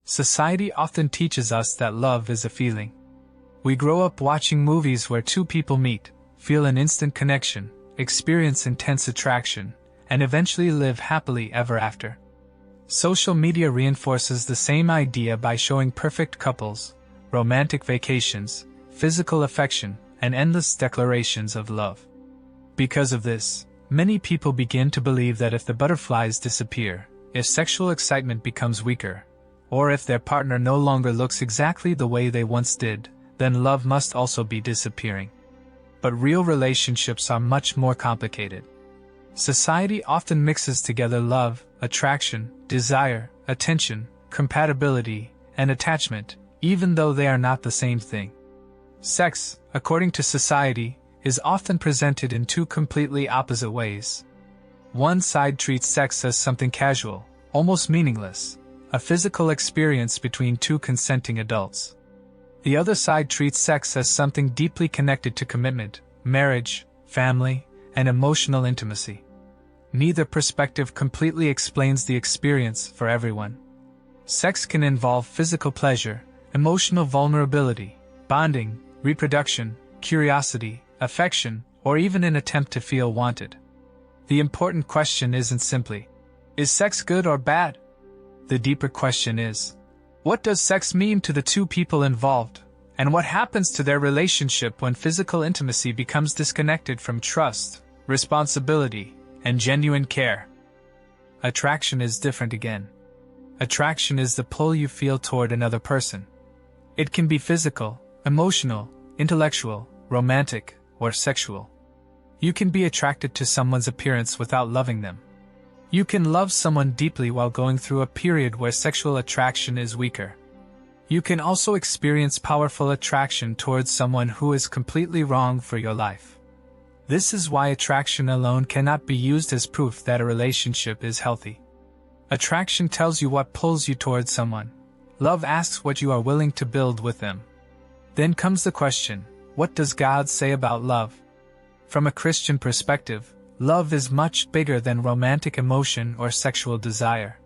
Society often teaches us that love is a feeling. We grow up watching movies where two people meet, feel an instant connection, experience intense attraction, and eventually live happily ever after. Social media reinforces the same idea by showing perfect couples, romantic vacations, physical affection, and endless declarations of love. Because of this, many people begin to believe that if the butterflies disappear, if sexual excitement becomes weaker, or if their partner no longer looks exactly the way they once did, then love must also be disappearing. But real relationships are much more complicated. Society often mixes together love, attraction, desire, attention, compatibility, and attachment, even though they are not the same thing. Sex, according to society, is often presented in two completely opposite ways. One side treats sex as something casual, almost meaningless, a physical experience between two consenting adults. The other side treats sex as something deeply connected to commitment, marriage, family, and emotional intimacy. Neither perspective completely explains the experience for everyone. Sex can involve physical pleasure, emotional vulnerability, bonding, reproduction, curiosity, affection, or even an attempt to feel wanted. The important question isn't simply, is sex good or bad? The deeper question is, what does sex mean to the two people involved, and what happens to their relationship when physical intimacy becomes disconnected from trust, responsibility, and genuine care? Attraction is different again. Attraction is the pull you feel toward another person. It can be physical, emotional, intellectual, romantic, or sexual. You can be attracted to someone's appearance without loving them. You can love someone deeply while going through a period where sexual attraction is weaker. You can also experience powerful attraction towards someone who is completely wrong for your life. This is why attraction alone cannot be used as proof that a relationship is healthy. Attraction tells you what pulls you towards someone. Love asks what you are willing to build with them. Then comes the question, what does God say about love? From a Christian perspective, love is much bigger than romantic emotion or sexual desire.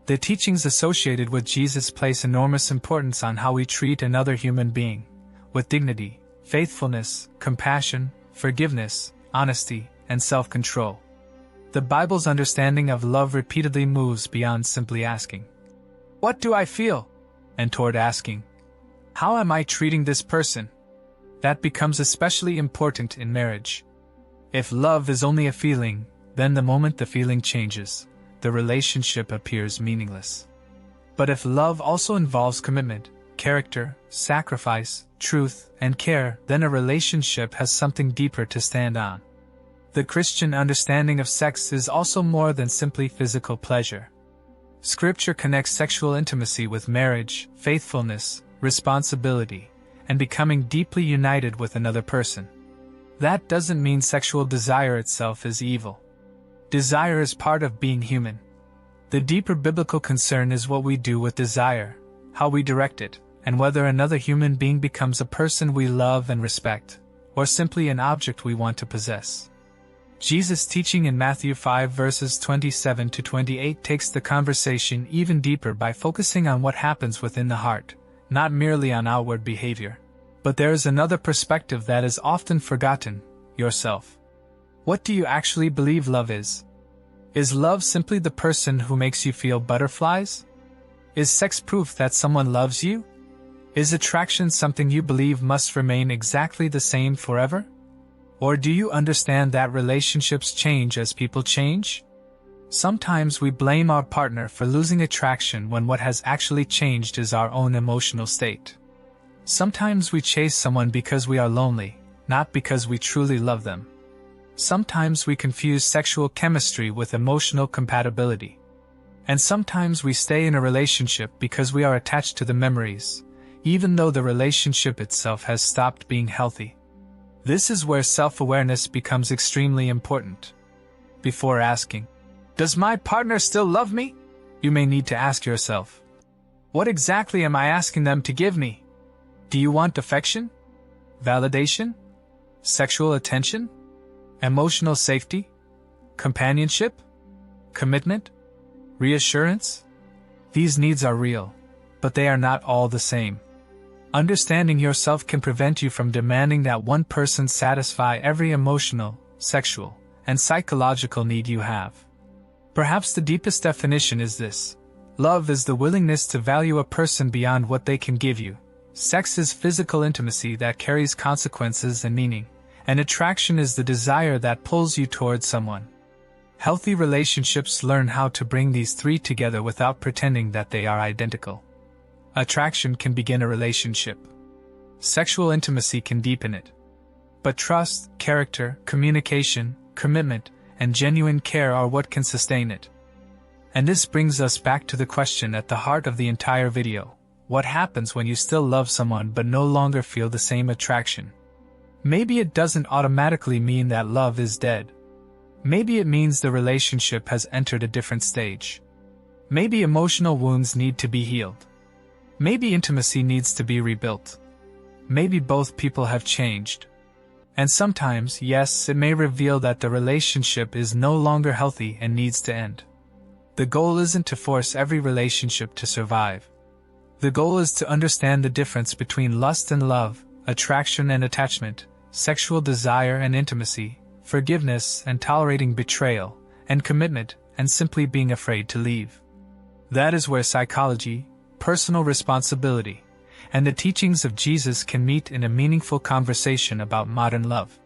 The teachings associated with Jesus place enormous importance on how we treat another human being, with dignity, faithfulness, compassion, forgiveness, honesty, and self-control. The Bible's understanding of love repeatedly moves beyond simply asking, "What do I feel?" and toward asking, "How am I treating this person?" That becomes especially important in marriage. If love is only a feeling, then the moment the feeling changes, the relationship appears meaningless. But if love also involves commitment, character, sacrifice, truth, and care, then a relationship has something deeper to stand on. The Christian understanding of sex is also more than simply physical pleasure. Scripture connects sexual intimacy with marriage, faithfulness, responsibility, and becoming deeply united with another person. That doesn't mean sexual desire itself is evil. Desire is part of being human. The deeper biblical concern is what we do with desire, how we direct it, and whether another human being becomes a person we love and respect, or simply an object we want to possess. Jesus' teaching in Matthew 5 verses 27 to 28 takes the conversation even deeper by focusing on what happens within the heart, not merely on outward behavior. But there is another perspective that is often forgotten, yourself. What do you actually believe love is? Is love simply the person who makes you feel butterflies? Is sex proof that someone loves you? Is attraction something you believe must remain exactly the same forever? Or do you understand that relationships change as people change? Sometimes we blame our partner for losing attraction when what has actually changed is our own emotional state. Sometimes we chase someone because we are lonely, not because we truly love them. Sometimes we confuse sexual chemistry with emotional compatibility. And sometimes we stay in a relationship because we are attached to the memories, even though the relationship itself has stopped being healthy. This is where self-awareness becomes extremely important. Before asking, "Does my partner still love me?" you may need to ask yourself, what exactly am I asking them to give me? Do you want affection? Validation? Sexual attention? Emotional safety? Companionship? Commitment? Reassurance? These needs are real, but they are not all the same. Understanding yourself can prevent you from demanding that one person satisfy every emotional, sexual, and psychological need you have. Perhaps the deepest definition is this: love is the willingness to value a person beyond what they can give you. Sex is physical intimacy that carries consequences and meaning, and attraction is the desire that pulls you towards someone. Healthy relationships learn how to bring these three together without pretending that they are identical. Attraction can begin a relationship. Sexual intimacy can deepen it. But trust, character, communication, commitment, and genuine care are what can sustain it. And this brings us back to the question at the heart of the entire video: what happens when you still love someone but no longer feel the same attraction? Maybe it doesn't automatically mean that love is dead. Maybe it means the relationship has entered a different stage. Maybe emotional wounds need to be healed. Maybe intimacy needs to be rebuilt. Maybe both people have changed. And sometimes, yes, it may reveal that the relationship is no longer healthy and needs to end. The goal isn't to force every relationship to survive. The goal is to understand the difference between lust and love, attraction and attachment, sexual desire and intimacy, forgiveness and tolerating betrayal, and commitment and simply being afraid to leave. That is where psychology, personal responsibility, and the teachings of Jesus can meet in a meaningful conversation about modern love.